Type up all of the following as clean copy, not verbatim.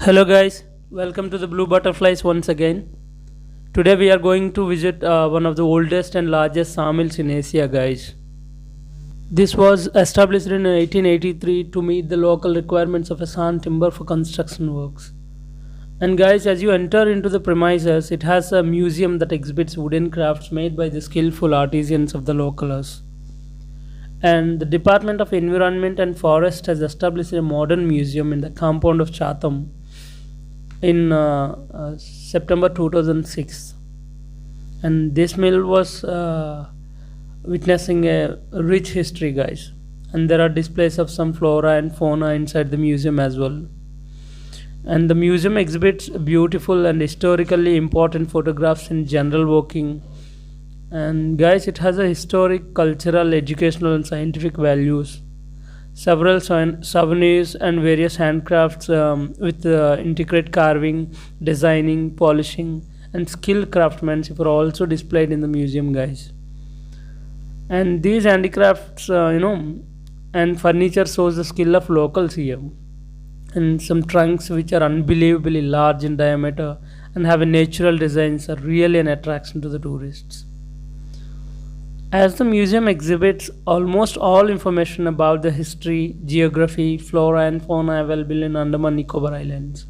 Hello guys, welcome to the Blue Butterflies once again. Today we are going to visit one of the oldest and largest sawmills in Asia, guys. This was established in 1883 to meet the local requirements of a sawn timber for construction works. And guys, as you enter into the premises, it has a museum that exhibits wooden crafts made by the skillful artisans of the locals. And the Department of Environment and Forest has established a modern museum in the compound of Chatam in September 2006. And this mill was witnessing a rich history, guys. And there are displays of some flora and fauna inside the museum as well. And the museum exhibits beautiful and historically important photographs in general working. And guys, it has a historic, cultural, educational and scientific values. Several souvenirs and various handcrafts with intricate carving, designing, polishing and skilled craftsmanship are also displayed in the museum, guys. And these handicrafts and furniture shows the skill of locals here. And some trunks which are unbelievably large in diameter and have a natural designs are really an attraction to the tourists. As the museum exhibits almost all information about the history, geography, flora and fauna available in Andaman Nicobar Islands.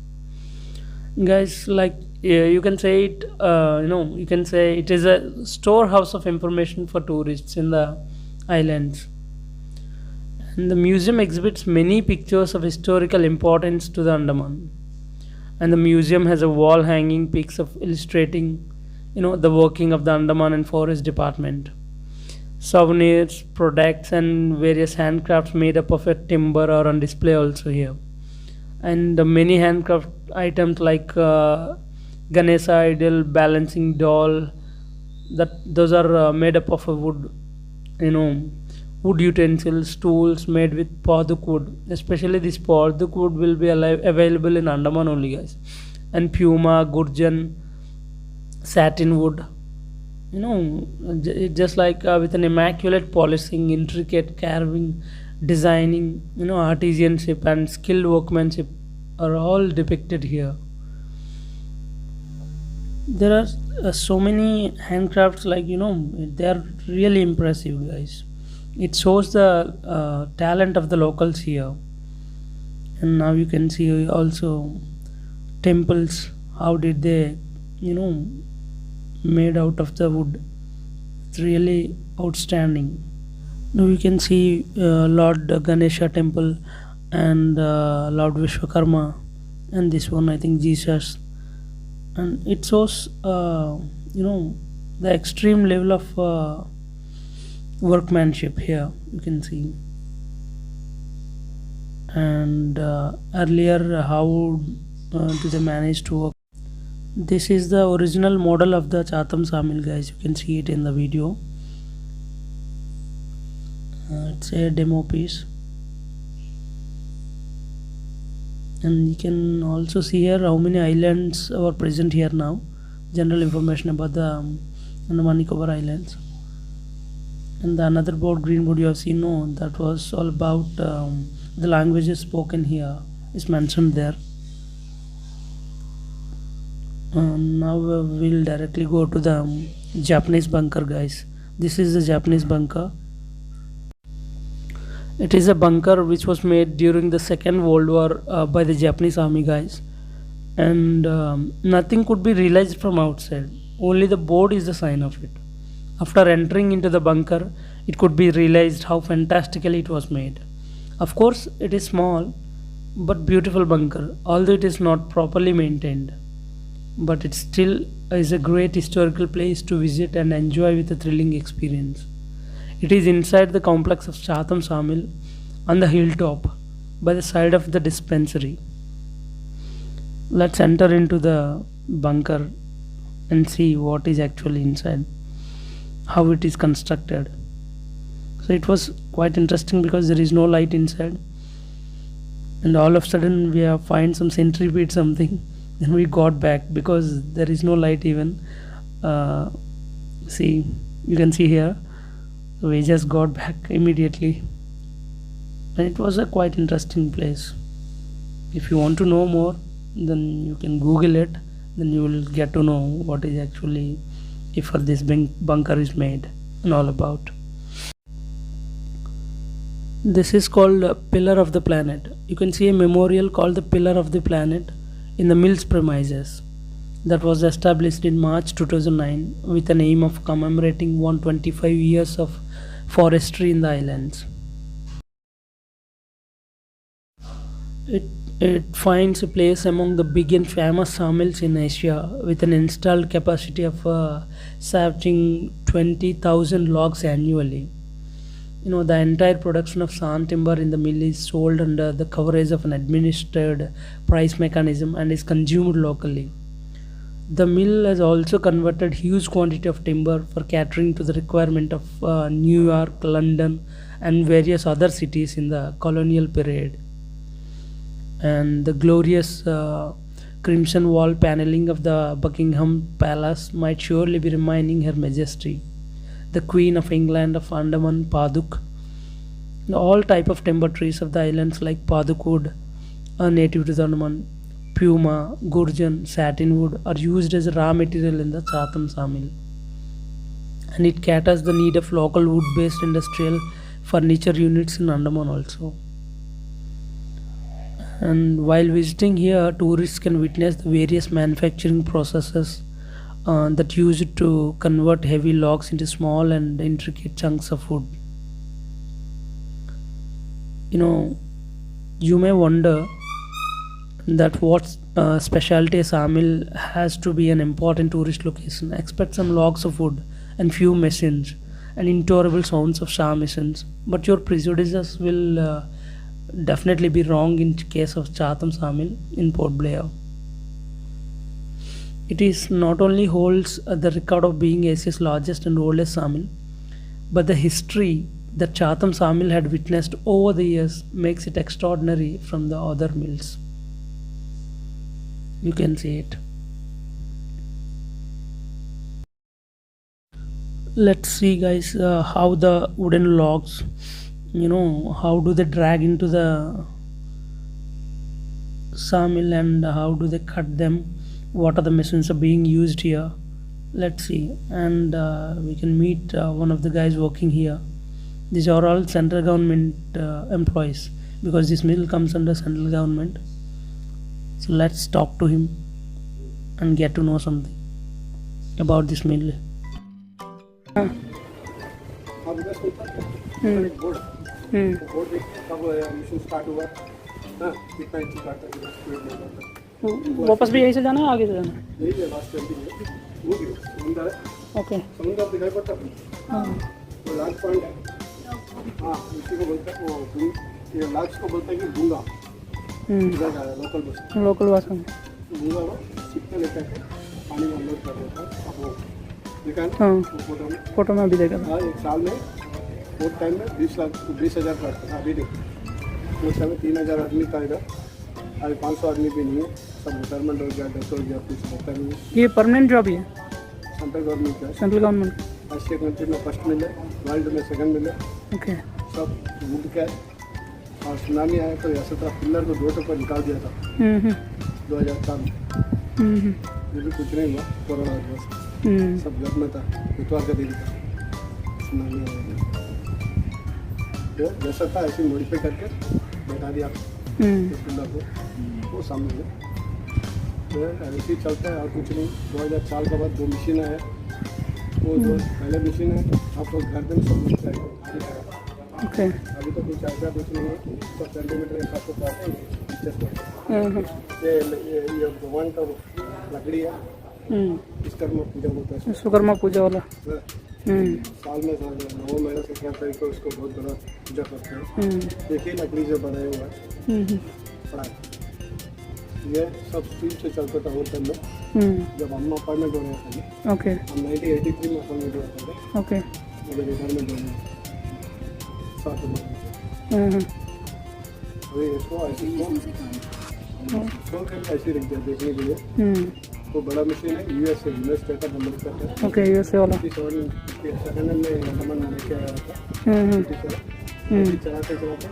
Guys, like you can say it, you can say it is a storehouse of information for tourists in the islands. And the museum exhibits many pictures of historical importance to the Andaman. And the museum has a wall hanging pics of illustrating, the working of the Andaman and Forest Department. Souvenirs, products and various handcrafts made up of a timber are on display also here. And many handcraft items like Ganesha idol, balancing doll, those are made up of a wood, wood utensils, tools made with paduk wood. Especially this paduk wood will be available in Andaman only, guys. And puma, gurjan, satin wood. Just like with an immaculate polishing, intricate carving, designing, artisanship and skilled workmanship are all depicted here. There are so many handcrafts, like they are really impressive, guys. It shows the talent of the locals here. And now you can see also temples, how did they made out of the wood. It's really outstanding. Now you can see Lord Ganesha temple and Lord Vishwakarma, and this one I think Jesus. And it shows the extreme level of workmanship here, you can see. And earlier, how do they manage to work? This is the original model of the Chatam Sawmill, guys. You can see it in the video. It's a demo piece. And you can also see here how many islands are present here now. General information about the Andaman Nicobar Islands. And the another board, green board you have seen, that was all about the languages spoken here is mentioned there. Now we'll directly go to the Japanese bunker, guys. This is the Japanese bunker. It is a bunker which was made during the Second World War by the Japanese army, guys. And nothing could be realized from outside. Only the board is the sign of it. After entering into the bunker, it could be realized how fantastically it was made. Of course, it is small but beautiful bunker, although it is not properly maintained. But it still is a great historical place to visit and enjoy with a thrilling experience. It is inside the complex of Chatam Sawmill on the hilltop by the side of the dispensary. Let's enter into the bunker and see what is actually inside, how it is constructed. So it was quite interesting because there is no light inside, and all of a sudden we have find some centipede something. Then we got back because there is no light even. See, you can see here. So we just got back immediately. And it was a quite interesting place. If you want to know more, then you can Google it, then you will get to know what is actually if this bunker is made and all about. This is called Pillar of the Planet. You can see a memorial called the Pillar of the Planet in the mill's premises that was established in March 2009 with an aim of commemorating 125 years of forestry in the islands. It finds a place among the big and famous sawmills in Asia with an installed capacity of savaging 20,000 logs annually. The entire production of sawn timber in the mill is sold under the coverage of an administered price mechanism and is consumed locally. The mill has also converted huge quantity of timber for catering to the requirement of New York, London, and various other cities in the colonial period. And the glorious crimson wall paneling of the Buckingham Palace might surely be reminding Her Majesty, the Queen of England of Andaman Paduk. All type of timber trees of the islands like Paduk wood, a native to the Andaman, Puma, Gurjan, satinwood are used as raw material in the Chatam Sawmill. And it caters the need of local wood-based industrial furniture units in Andaman also. And while visiting here, tourists can witness the various manufacturing processes that used to convert heavy logs into small and intricate chunks of wood. You may wonder that what specialty a sawmill has to be an important tourist location. Expect some logs of wood and few machines and intolerable sounds of saw machines, but your prejudices will definitely be wrong in case of Chatham Sawmill in Port Blair. It is not only holds the record of being Asia's largest and oldest sawmill, but the history that Chatham Sawmill had witnessed over the years makes it extraordinary from the other mills. You can see it. Let's see, guys, how the wooden logs, how do they drag into the sawmill and how do they cut them, what are the machines are being used here. Let's see. And we can meet one of the guys working here. These are all central government employees because this mill comes under central government. So let's talk to him and get to know something about this mill. वापस भी यहीं से जाना है, आगे से जाना है? यही है, लास्ट ओके। समुद्र दिखाई पड़ता है। हाँ, वो लास्ट पॉइंट है। हाँ, उसी को बोलते हैं, वो ये लास्ट को बोलते हैं कि डूंगा। लोकल भाषा में डूंगा वो सीखने लेकर के पानी में अनलोड कर देता है। अब वो देखा ना? हाँ, फोटो में अभी देखा था। हाँ, एक साल में फोर्थ टाइम में 20,000 का अभी देखो। उस समय 3,000 आदमी का इधर, अभी 500 आदमी भी नहीं है, सब रिटायरमेंट हो गया, डेथ हो गया, कुछ होता नहीं है। ये परमानेंट जॉब ही है? सेंट्रल गवर्नमेंट का। सेंट्रल गवर्नमेंट एशिया कंट्री में फर्स्ट मिल है, वर्ल्ड में सेकंड मिल है। ओके। सब वुड का है। और सुनामी आया तो ऐसा था, पिलर को 2 पर निकाल दिया था 2004 में। ये भी कुछ नहीं हुआ, कोरोना वजह सब घर में था, इतवार का दिन था, सुनामी आया। तो जैसा था ऐसे मॉडिफाई करके बैठा दिया पिलर को, वो सामने में तो ऐसे ही चलता है और कुछ नहीं। 2004 के बाद 2 मशीन है, वो जो पहले मशीन है आप लोग घर में सब मिलता है। ओके। अभी तो कुछ ऐसा कुछ नहीं है, सब सेंटीमीटर के हिसाब से पाते हैं। ये भगवान का लकड़ी है, विश्वकर्मा पूजा होता है, विश्वकर्मा पूजा वाला। साल में 9 महीने से 4 तारीख को उसको बहुत बड़ा पूजा करते हैं। देखिए लकड़ी से बनाया हुआ है, पड़ा है। ये सब स्टील से चलता था वो टाइम में, जब हम अपार्टमेंट हो रहे थे। ओके। हम 1983 में अपार्टमेंट हो रहे थे। ओके। मेरे घर में दोनों साथ में अभी इसको ऐसे ऐसे रख दिया देखने के लिए। वो बड़ा मशीन है, यूएसए स्टेट ऑफ अमेरिका का। ओके, यूएसए वाला। सेकंड में सामान लेके आया था। चलाते चलाते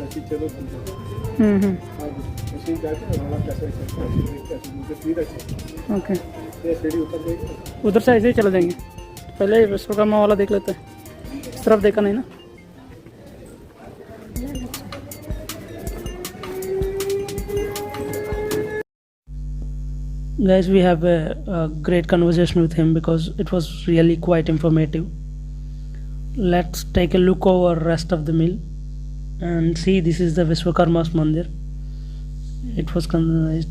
80 चलो बनते। ओके, उधर से ऐसे ही चले जाएंगे। पहले विश्वकर्मा वाला देख लेते हैं, इस तरफ देखा नहीं ना। Guys, we have a great conversation with him because it was really quite informative. Let's take a look over rest of the mill and see. This is the Vishwakarma's mandir. It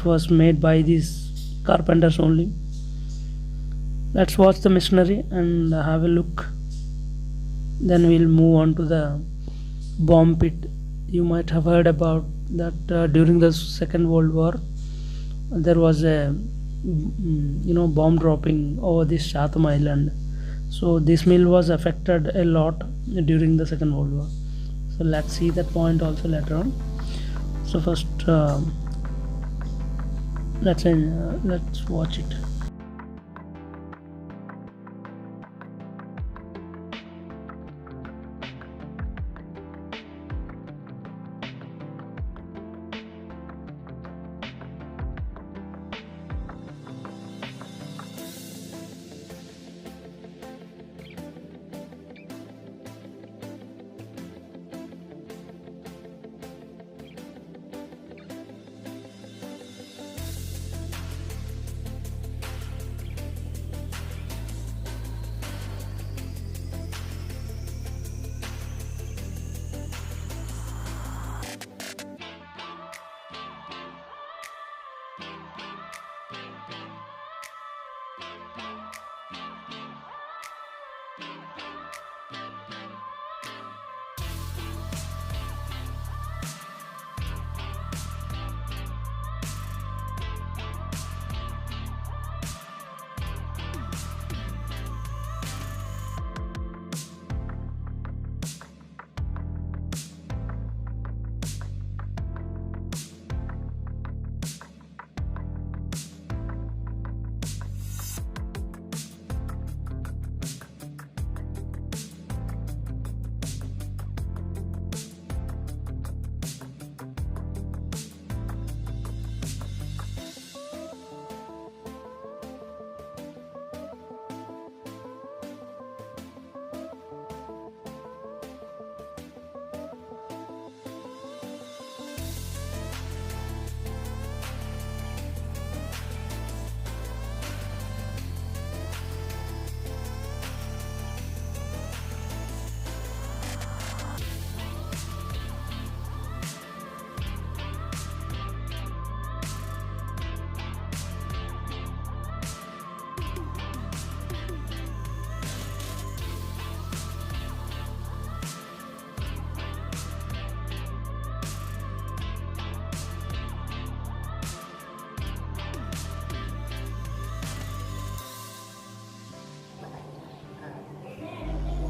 was made by these carpenters only. Let's watch the machinery and have a look. Then we'll move on to the bomb pit. You might have heard about that during the Second World War there was a bomb dropping over this Chatam island. So this mill was affected a lot during the Second World War. So let's see that point also later on. So first let's watch it.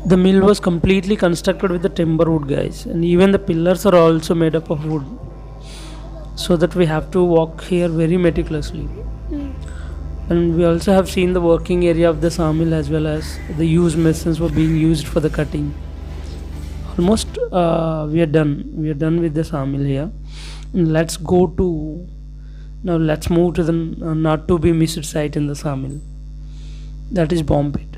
The mill was completely constructed with the timber wood, guys, and even the pillars are also made up of wood, so that we have to walk here very meticulously. And we also have seen the working area of the sawmill, as well as the used machines were being used for the cutting. Almost we are done with the sawmill here. And let's move to the not to be missed site in the sawmill, that is bomb pit,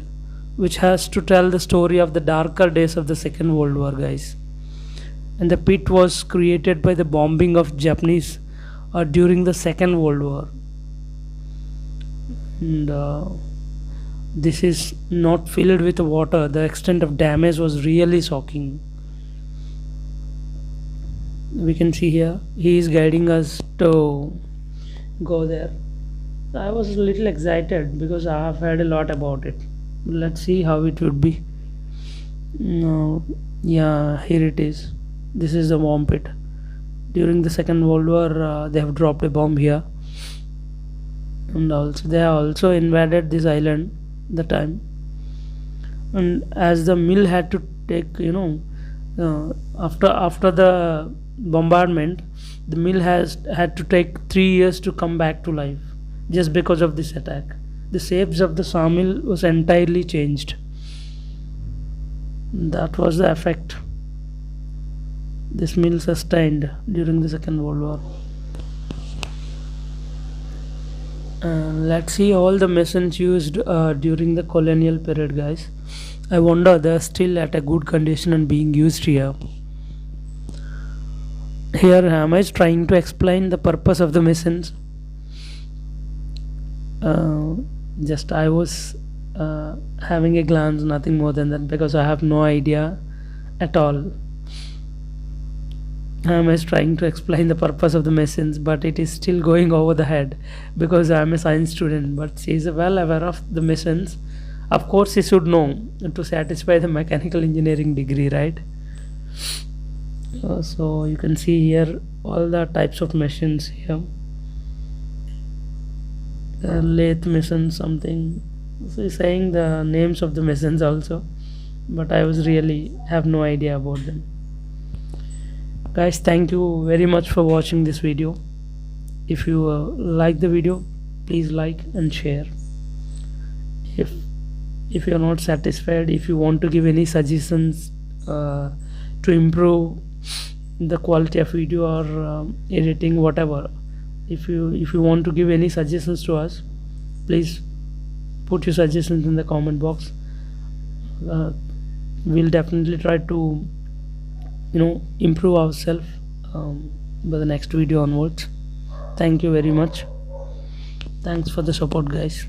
which has to tell the story of the darker days of the Second World War, guys. And the pit was created by the bombing of Japanese during the Second World War. And this is not filled with water. The extent of damage was really shocking. We can see here he is guiding us to go there. I was a little excited because I have heard a lot about it. Let's see how it would be. No, yeah, here it is. This is the bomb pit. During the Second World War, they have dropped a bomb here, and also they have also invaded this island the time. And as the mill had to take, after the bombardment, the mill has had to take 3 years to come back to life, just because of this attack. The shapes of the sawmill was entirely changed. That was the effect this mill sustained during the Second World War. Let's see all the machines used during the colonial period, guys. I wonder they're still at a good condition and being used here. Here am I trying to explain the purpose of the machines. Just I was having a glance, nothing more than that, because I have no idea at all. I'm just trying to explain the purpose of the machines, but it is still going over the head because I'm a science student. But she is well aware of the machines. Of course, she should know to satisfy the mechanical engineering degree, right? So you can see here all the types of machines here. Lathe machine, something. So he's saying the names of the machines also, but I was really have no idea about them. Guys, thank you very much for watching this video. If you like the video, please like and share. If you are not satisfied, if you want to give any suggestions to improve the quality of video or editing, whatever, if you want to give any suggestions to us, please put your suggestions in the comment box. We'll definitely try to improve ourselves by the next video onwards. Thank you very much. Thanks for the support, guys.